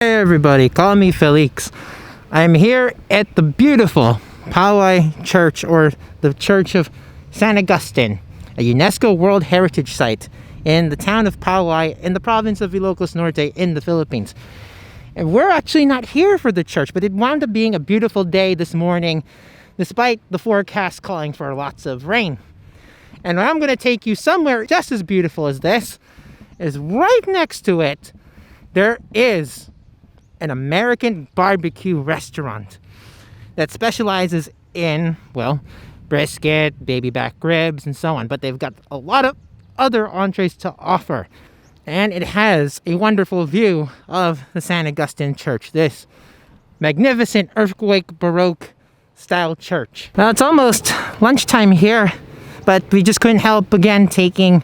Hey everybody, call me Felix. I'm here at the beautiful Paoay Church, or the Church of San Agustin, a UNESCO World Heritage Site in the town of Paoay in the province of Ilocos Norte in the Philippines. And we're actually not here for the church, but it wound up being a beautiful day this morning despite the forecast calling for lots of rain. And I'm going to take you somewhere just as beautiful as this. Is right next to it there is an American barbecue restaurant that specializes in, well, brisket, baby back ribs, and so on. But they've got a lot of other entrees to offer. And it has a wonderful view of the San Agustin Church, this magnificent Earthquake Baroque style church. Now it's almost lunchtime here, but we just couldn't help again taking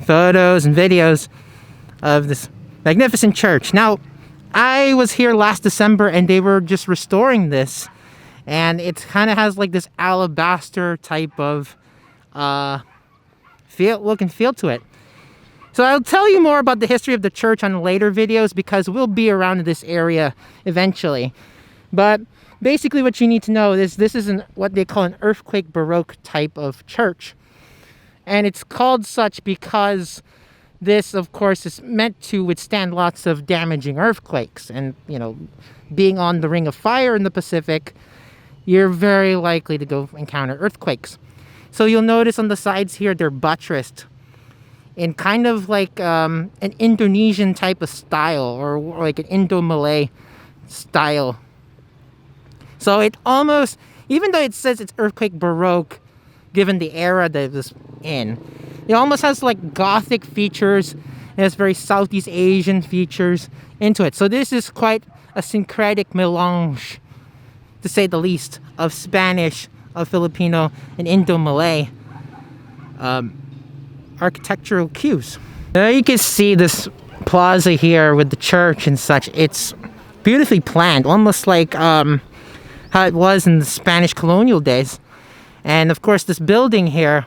photos and videos of this magnificent church. Now, I was here last December and they were just restoring this, and it kind of has like this alabaster type of look and feel to it. So I'll tell you more about the history of the church on later videos because we'll be around this area eventually. But basically what you need to know is this is what they call an Earthquake Baroque type of church. And it's called such because this, of course, is meant to withstand lots of damaging earthquakes. And, you know, being on the Ring of Fire in the Pacific, you're very likely to go encounter earthquakes. So you'll notice on the sides here, they're buttressed in kind of like an Indonesian type of style, or like an Indo-Malay style. So it almost, even though it says it's Earthquake Baroque, given the era that it was in, it almost has like Gothic features. It has very Southeast Asian features into it. So this is quite a syncretic melange, to say the least, of Spanish, of Filipino, and Indo-Malay architectural cues. Now you can see this plaza here with the church and such. It's beautifully planned, almost like how it was in the Spanish colonial days. And of course this building here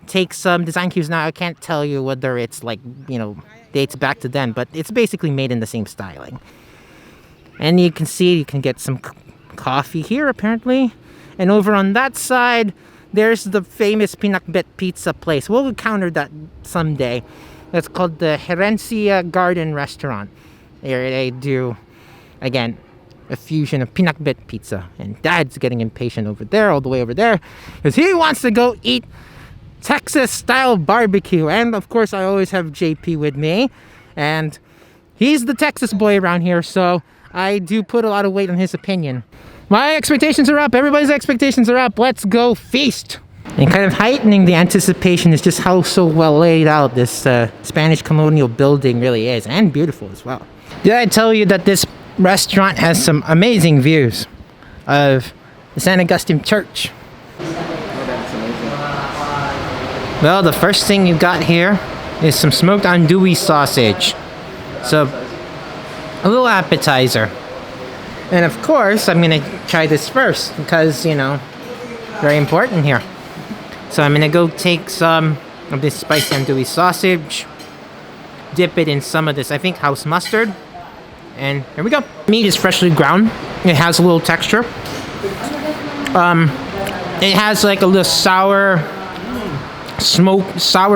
takes some design cues. Now I can't tell you whether it's like, you know, dates back to then, but it's basically made in the same styling. And you can see you can get some coffee here apparently. And over on that side there's the famous pinakbet pizza place. We'll encounter that someday. That's called the Herencia Garden Restaurant. They do, again, a fusion of pinakbet pizza. And Dad's getting impatient over there, all the way over there, because he wants to go eat Texas style barbecue. And of course I always have JP with me, and he's the Texas boy around here, so I do put a lot of weight on his opinion. My expectations are up. Everybody's expectations are up. Let's go feast. And kind of heightening the anticipation is just how so well laid out this Spanish colonial building really is, and beautiful as well. Did I tell you that this restaurant has some amazing views of the San Agustin Church? Well, the first thing you got here is some smoked andouille sausage. So, a little appetizer. And of course, I'm gonna try this first because, you know, very important here. So I'm gonna go take some of this spicy andouille sausage, dip it in some of this, I think, house mustard, and here we go. Meat is freshly ground. It has a little texture. It has like a little sour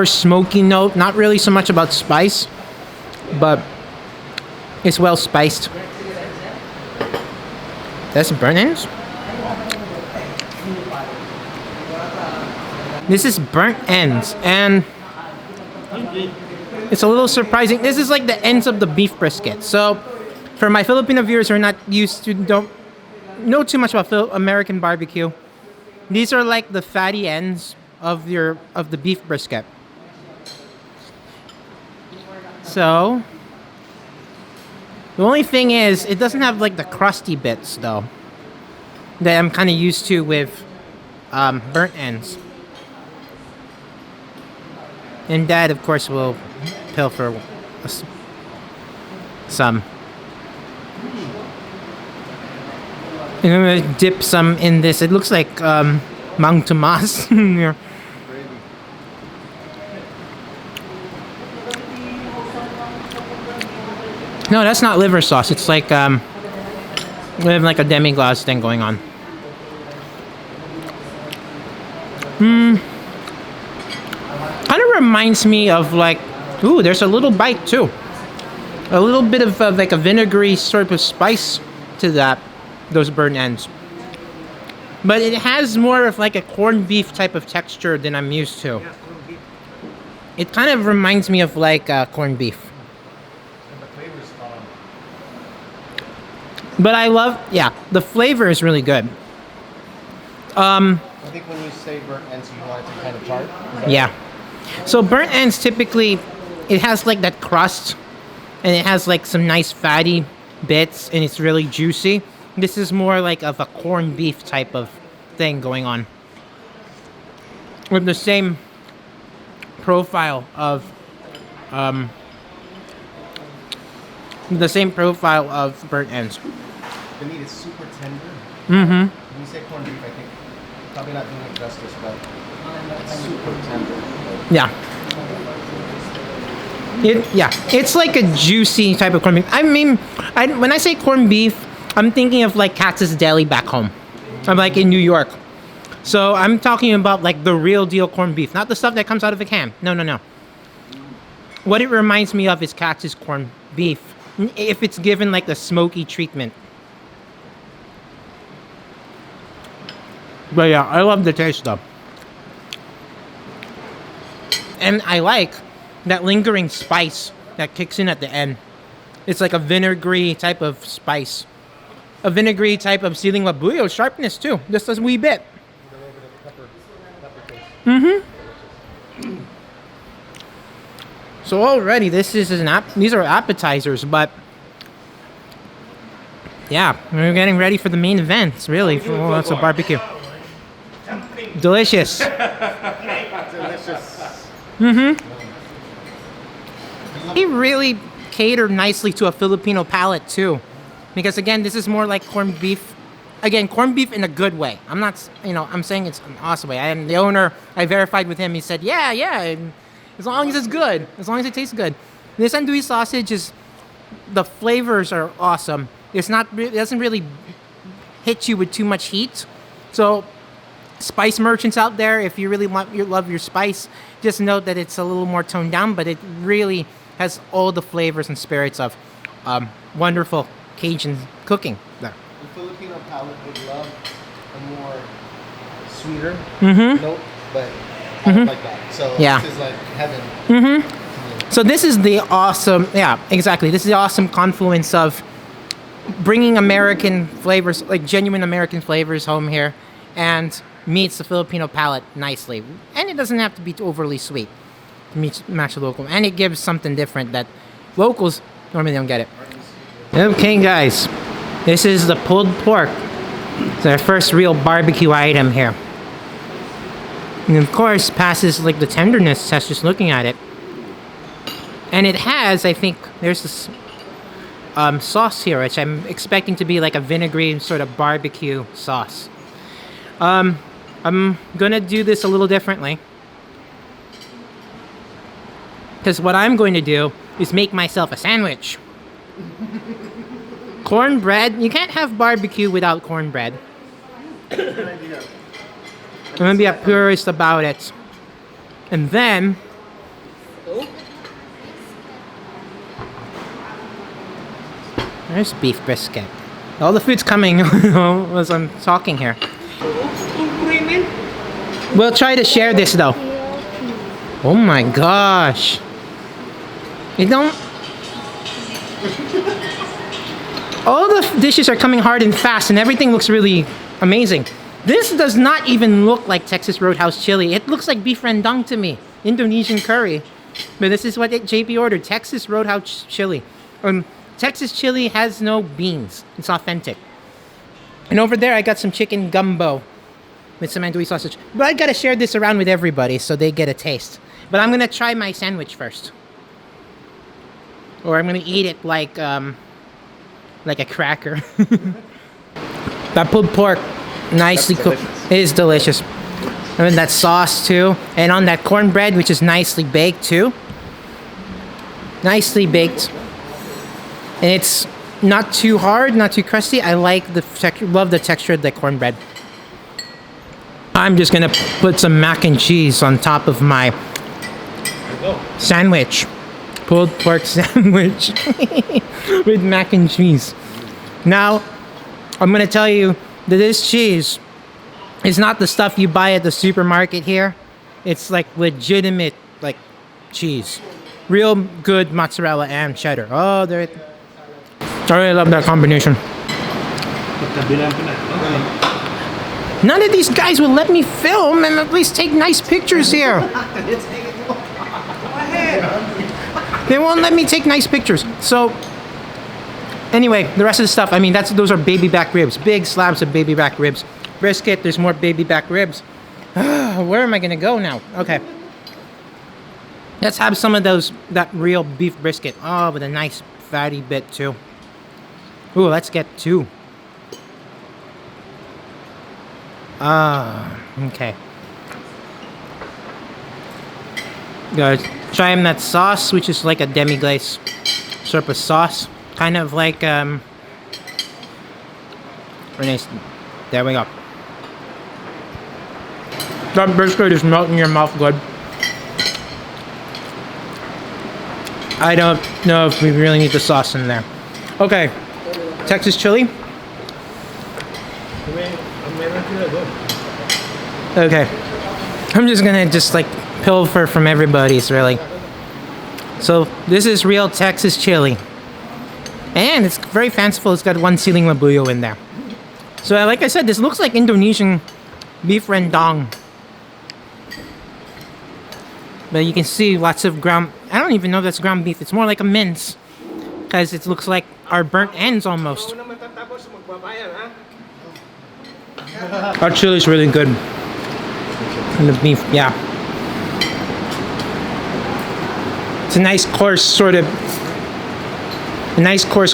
smoky note. Not really so much about spice, but it's well spiced. That's burnt ends. This is burnt ends, and it's a little surprising. This is like the ends of the beef brisket. So, for my Filipino viewers who are not used to, don't know too much about American barbecue, these are like the fatty ends of the beef brisket. So, the only thing is, it doesn't have like the crusty bits though that I'm kind of used to with burnt ends. And Dad, of course, will pilfer some. And I'm gonna dip some in this. It looks like Mang Tomas. No, that's not liver sauce. It's like we have like a demi-glace thing going on. Kind of reminds me of like, ooh, there's a little bite too. A little bit of like a vinegary sort of spice to that, those burnt ends. But it has more of like a corned beef type of texture than I'm used to. It kind of reminds me of like corned beef. But I love, yeah, the flavor is really good. I think when you say burnt ends, you want it to kind of tart? Yeah. So burnt ends typically, it has like that crust, and it has like some nice fatty bits, and it's really juicy. This is more like of a corned beef type of thing going on, with the same profile of burnt ends. The meat is super tender. Mm-hmm. When you say corned beef, I think probably not doing it justice, but it's super tender. Yeah. It's like a juicy type of corned beef. I mean, when I say corned beef, I'm thinking of like Katz's Deli back home. I'm like in New York. So I'm talking about like the real deal corned beef, not the stuff that comes out of a can. No. What it reminds me of is Katz's corned beef, if it's given like the smoky treatment. But yeah, I love the taste though. And I like that lingering spice that kicks in at the end. It's like a vinegary type of spice. A vinegary type of sealing labuyo sharpness too. Just a wee bit. Mm-hmm. So already these are appetizers, but yeah, we're getting ready for the main events, really. It's a barbecue. Delicious. Delicious. Mm-hmm. He really catered nicely to a Filipino palate too, because again, this is more like corned beef. Again, corned beef in a good way. I'm not, I'm saying it's an awesome way. And the owner, I verified with him. He said, yeah, as long as it's good, as long as it tastes good. This andouille sausage the flavors are awesome. It doesn't really hit you with too much heat. So, spice merchants out there, if you really love your spice, just note that it's a little more toned down, but it really has all the flavors and spirits of wonderful Cajun cooking there. The Filipino palate would love a more sweeter note, but I don't like that. So yeah. This is like heaven. Mm-hmm. So this is the awesome, yeah, exactly. This is the awesome confluence of bringing American flavors, like genuine American flavors home here, and meets the Filipino palate nicely. And it doesn't have to be overly sweet to match the local. And it gives something different that locals normally don't get it. Okay, guys. This is the pulled pork. It's our first real barbecue item here. And of course, passes like the tenderness test just looking at it. And it has, I think, there's this sauce here, which I'm expecting to be like a vinegary sort of barbecue sauce. I'm gonna do this a little differently, because what I'm going to do is make myself a sandwich. Cornbread. You can't have barbecue without cornbread. I'm gonna be a purist about it. And then there's beef brisket. All the food's coming as I'm talking here. We'll try to share this though. Oh my gosh. All the dishes are coming hard and fast, and everything looks really amazing. This does not even look like Texas Roadhouse chili. It looks like beef rendang to me. Indonesian curry. But this is what JP ordered. Texas Roadhouse chili. Texas chili has no beans. It's authentic. And over there, I got some chicken gumbo with some andouille sausage. But I gotta share this around with everybody so they get a taste. But I'm gonna try my sandwich first. Or I'm gonna eat it like a cracker. That pulled pork, nicely cooked. It is delicious. And that sauce too. And on that cornbread, which is nicely baked too. Nicely baked. And it's not too hard, not too crusty. I like the texture, love the texture of the cornbread. I'm just gonna put some mac and cheese on top of my sandwich. Pulled pork sandwich with mac and cheese. Now, I'm gonna tell you that this cheese is not the stuff you buy at the supermarket here. It's like legitimate, like, cheese. Real good mozzarella and cheddar. Oh, there. I really love that combination. None of these guys will let me film and at least take nice pictures here. They won't let me take nice pictures. So, anyway, the rest of the stuff, I mean, those are baby back ribs. Big slabs of baby back ribs. Brisket, there's more baby back ribs. Where am I gonna go now? Okay. Let's have some of that real beef brisket. Oh, with a nice fatty bit too. Ooh, let's get two. Okay. Guys, try that sauce, which is like a demi-glace sort of sauce. Kind of like, very nice. There we go. That brisket is melting in your mouth good. I don't know if we really need the sauce in there. Okay, Texas chili. Okay, I'm just gonna like pilfer from everybody's really. So this is real Texas chili. And it's very fanciful, it's got one siling labuyo in there. So like I said, this looks like Indonesian beef rendang. But you can see lots of ground, I don't even know if that's ground beef, it's more like a mince. Because it looks like our burnt ends almost. Our chili's really good. And the beef, yeah. It's a nice coarse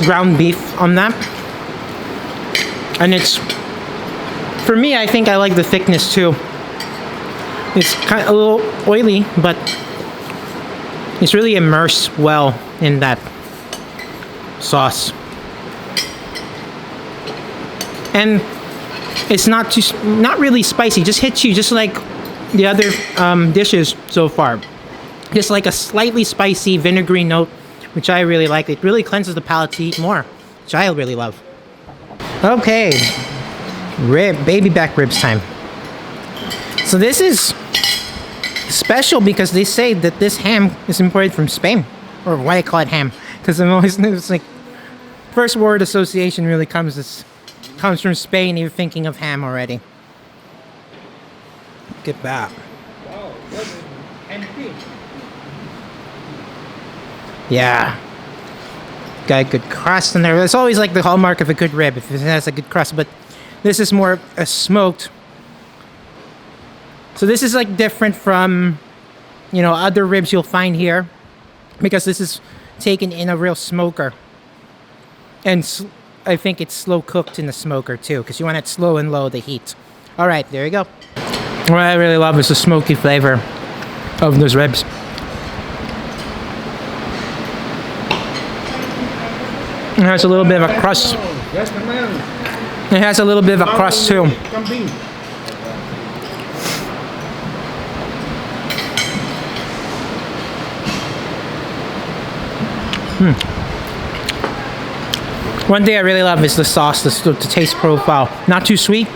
ground beef on that. And it's, for me, I think I like the thickness too. It's kind of a little oily, but it's really immersed well in that sauce. And it's not really spicy, just hits you just like the other dishes so far. Just like a slightly spicy vinegary note, which I really like. It really cleanses the palate to eat more, which I really love. Okay, baby back ribs time. So this is special because they say that this ham is imported from Spain, or why they call it ham, because I'm always, it's like first word association really comes from Spain. You're thinking of ham already. Get that. Wow, MP. Yeah. Got a good crust in there. That's always like the hallmark of a good rib, if it has a good crust, but this is more a smoked. So this is like different from, you know, other ribs you'll find here, because this is taken in a real smoker. And I think it's slow cooked in the smoker too, because you want it slow and low, the heat. All right, there you go. What I really love is the smoky flavor of those ribs. It has a little bit of a crust. It has a little bit of a crust too. One thing I really love is the sauce, the taste profile. Not too sweet,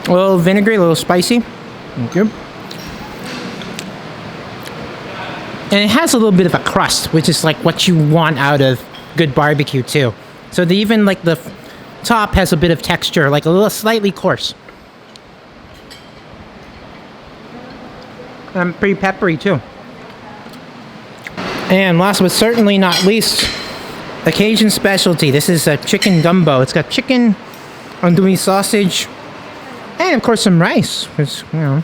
a little vinegary, a little spicy. Thank you. And it has a little bit of a crust, which is like what you want out of good barbecue too. So even like the top has a bit of texture, like a little slightly coarse. And pretty peppery too. And last but certainly not least, a Cajun specialty. This is a chicken gumbo. It's got chicken, andouille sausage, and of course some rice. Because, you know,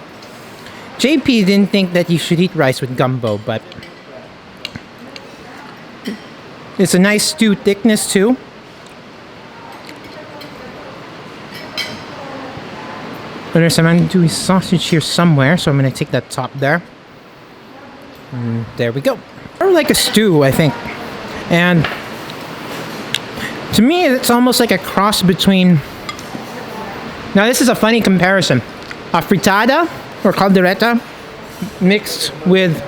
JP didn't think that you should eat rice with gumbo, but it's a nice stew thickness too. There's some andouille sausage here somewhere, so I'm gonna take that top there. And there we go. Or like a stew, I think. And To me, it's almost like a cross between... Now, this is a funny comparison. A fritada or caldereta mixed with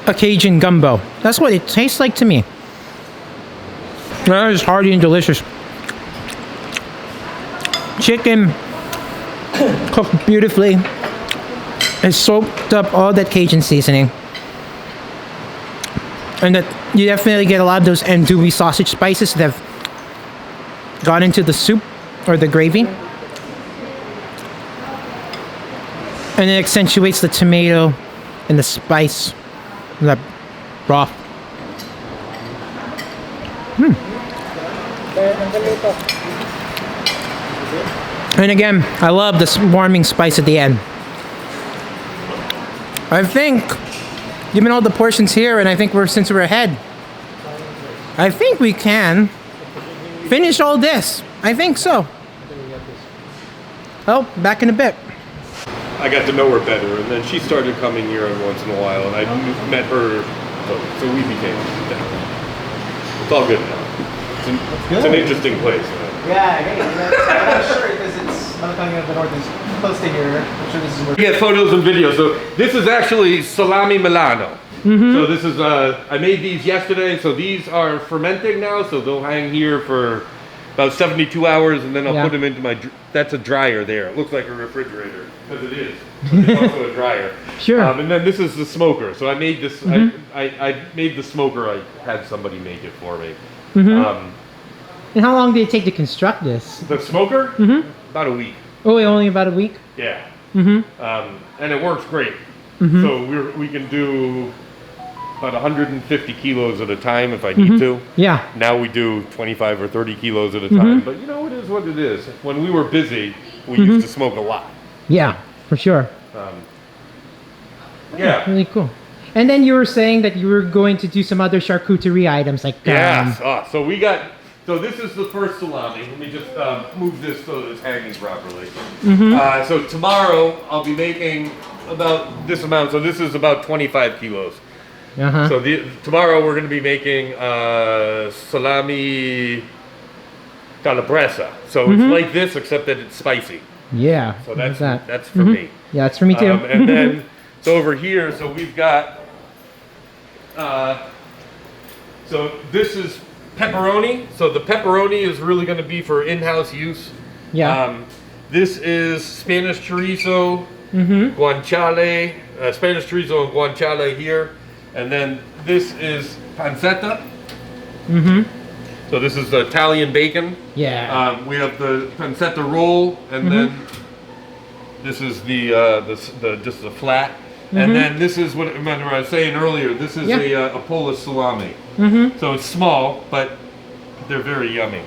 a Cajun gumbo. That's what it tastes like to me. That is hearty and delicious. Chicken cooked beautifully. It soaked up all that Cajun seasoning. And that you definitely get a lot of those andouille sausage spices that have gone into the soup or the gravy. And it accentuates the tomato and the spice and the broth. And again, I love this warming spice at the end. I think, given all the portions here, and I think since we're ahead, I think we can finish all this. I think so. Oh, back in a bit. I got to know her better, and then she started coming here once in a while, and I met her, so we became. It's all good now. It's an interesting place. Yeah, hey, I'm not sure because it's by the time you have the north is close to here. I'm sure this is where. We get photos and videos. So this is actually salami Milano. So this is I made these yesterday. So these are fermenting now. So they'll hang here for about 72 hours, and then I'll put them into my. That's a dryer there. It looks like a refrigerator because it is. But it's also a dryer. Sure. And then this is the smoker. So I made this. I made the smoker. I had somebody make it for me. And how long did it take to construct this? The smoker? About a week. Oh, only about a week? Yeah. And it works great. So we can do about 150 kilos at a time if I need to. Yeah. Now we do 25 or 30 kilos at a time. But you know, it is what it is. When we were busy, we used to smoke a lot. Yeah, for sure. Yeah. Really cool. And then you were saying that you were going to do some other charcuterie items like Yes. So we got. So this is the first salami. Let me just move this so that it's hanging properly. So tomorrow I'll be making about this amount. So this is about 25 kilos. So tomorrow we're going to be making salami calabresa. So it's like this except that it's spicy. Yeah. So that's for me. Yeah, that's for me too. And then so over here, so we've got. So this is pepperoni. So the pepperoni is really going to be for in-house use. Yeah. This is Spanish chorizo, guanciale, Spanish chorizo and guanciale here. And then this is pancetta. So this is the Italian bacon. Yeah. We have the pancetta roll, and then this is the just the flat. And then this is what I was saying earlier. This is a Polish salami. So it's small, but they're very yummy.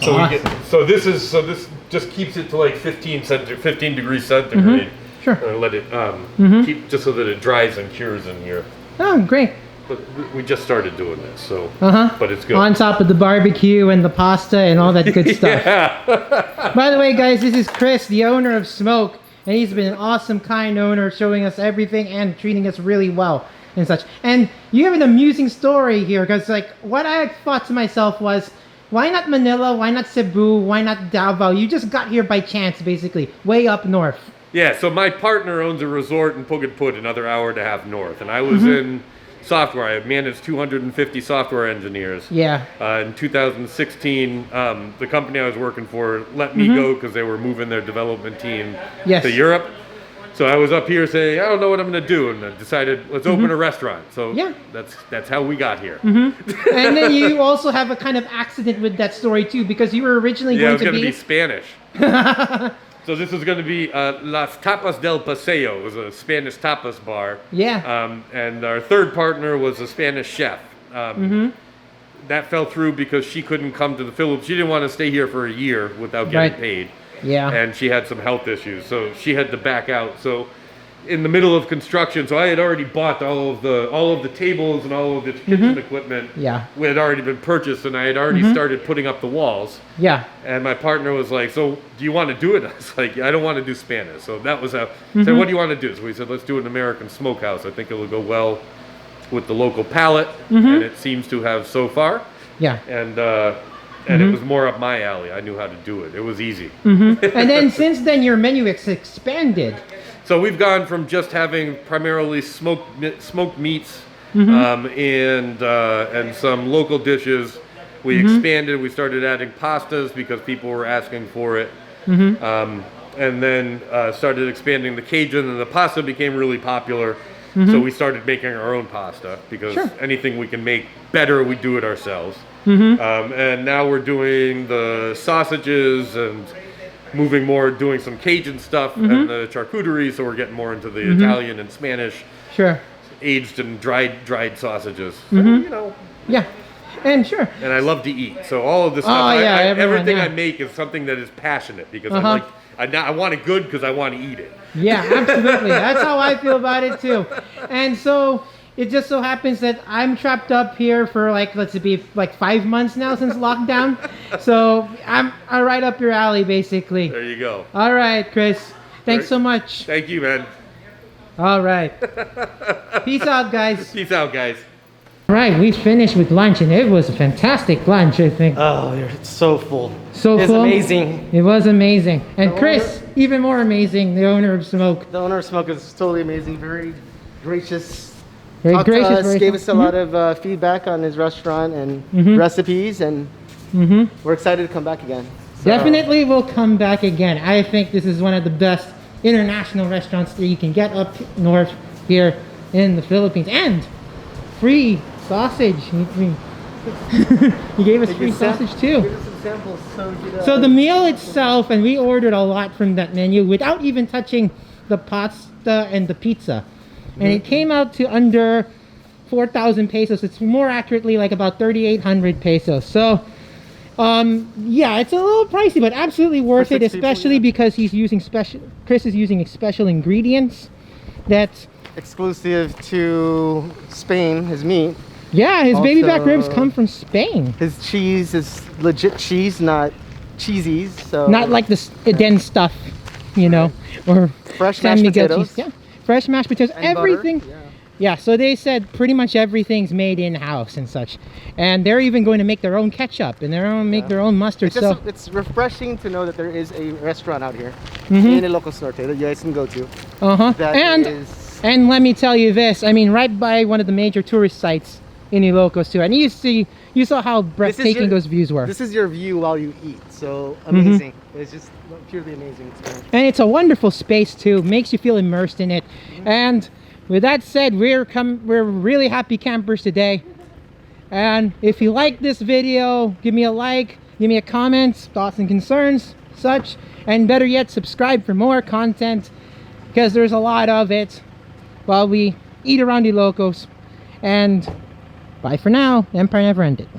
So this just keeps it to like 15 degrees centigrade. Sure. Let it keep just so that it dries and cures in here. Oh, great. But we just started doing this, so but it's good. On top of the barbecue and the pasta and all that good stuff. Yeah. By the way, guys, this is Chris, the owner of Smoke. And he's been an awesome, kind owner, showing us everything and treating us really well and such. And you have an amusing story here, because like what I thought to myself was, why not Manila? Why not Cebu? Why not Davao? You just got here by chance, basically, way up north. Yeah. So my partner owns a resort in Pugad, another hour and a half north, and I was in software. I managed 250 software engineers. Yeah. In 2016, the company I was working for let me go because they were moving their development team to Europe. So I was up here saying, I don't know what I'm going to do, and I decided, let's open a restaurant. So that's how we got here. And then you also have a kind of accident with that story too, because you were originally going to be Spanish. So this is going to be Las Tapas del Paseo. It was a Spanish tapas bar. Yeah. And our third partner was a Spanish chef. That fell through because she couldn't come to the Philippines. She didn't want to stay here for a year without getting paid. Yeah. And she had some health issues, so she had to back out. So in the middle of construction, so I had already bought all of the tables and all of the kitchen equipment. Yeah. We had already been purchased, and I had already started putting up the walls. Yeah. And my partner was like, so do you want to do it? I was like, I don't want to do Spanish. So that was how, said, what do you want to do? So we said, let's do an American smokehouse. I think it will go well with the local palate, and it seems to have so far. Yeah. And it was more up my alley. I knew how to do it. It was easy. And then since then, your menu has expanded. So we've gone from just having primarily smoked meats and some local dishes. We expanded. We started adding pastas because people were asking for it. And then started expanding the Cajun, and the pasta became really popular. So we started making our own pasta because anything we can make better, we do it ourselves. And now we're doing the sausages and moving more, doing some Cajun stuff and the charcuterie. So we're getting more into the Italian and Spanish, aged and dried sausages. So, you know. Yeah. And sure. And I love to eat. So all of this stuff, everything I make is something that is passionate because I want it good because I want to eat it. Yeah, absolutely. That's how I feel about it too. And so it just so happens that I'm trapped up here for like, let's be like 5 months now since lockdown. So I'm right up your alley, basically. There you go. All right, Chris. Thanks so much. Thank you, man. All right. Peace out, guys. Peace out, guys. Right, we finished with lunch, and it was a fantastic lunch, I think. Oh, you're so full. So it's full. Amazing. It was amazing. And Chris, even more amazing, the owner of Smoke. The owner of Smoke is totally amazing. Very gracious. Very Talked gracious. to us, gave us a lot of feedback on his restaurant and recipes, and we're excited to come back again. So, definitely will come back again. I think this is one of the best international restaurants that you can get up north here in the Philippines. And free sausage. He gave us free sausage too. Give us some samples so the meal itself, and we ordered a lot from that menu without even touching the pasta and the pizza. And it came out to under 4,000 pesos. It's more accurately like about 3,800 pesos. So yeah, it's a little pricey, but absolutely worth it, especially because he's using Chris is using special ingredients that's exclusive to Spain, his meat. Yeah, his baby back ribs come from Spain. His cheese is legit cheese, not cheesies. So not like this dense stuff, you know, or fresh San mashed Miguel potatoes. cheese. Yeah, fresh mashed potatoes. And everything. butter. Yeah, so they said pretty much everything's made in-house and such. And they're even going to make their own ketchup and make their own mustard. It's refreshing to know that there is a restaurant out here in Ilocos Norte that you guys can go to. And let me tell you this, I mean, right by one of the major tourist sites in Ilocos too. And you saw how breathtaking those views were. This is your view while you eat. So amazing. It's just purely amazing experience. And it's a wonderful space too. Makes you feel immersed in it. And with that said, we're really happy campers today. And if you like this video, give me a like, give me a comment, thoughts and concerns, such. And better yet, subscribe for more content, because there's a lot of it while we eat around Ilocos. And bye for now. Empire never ended.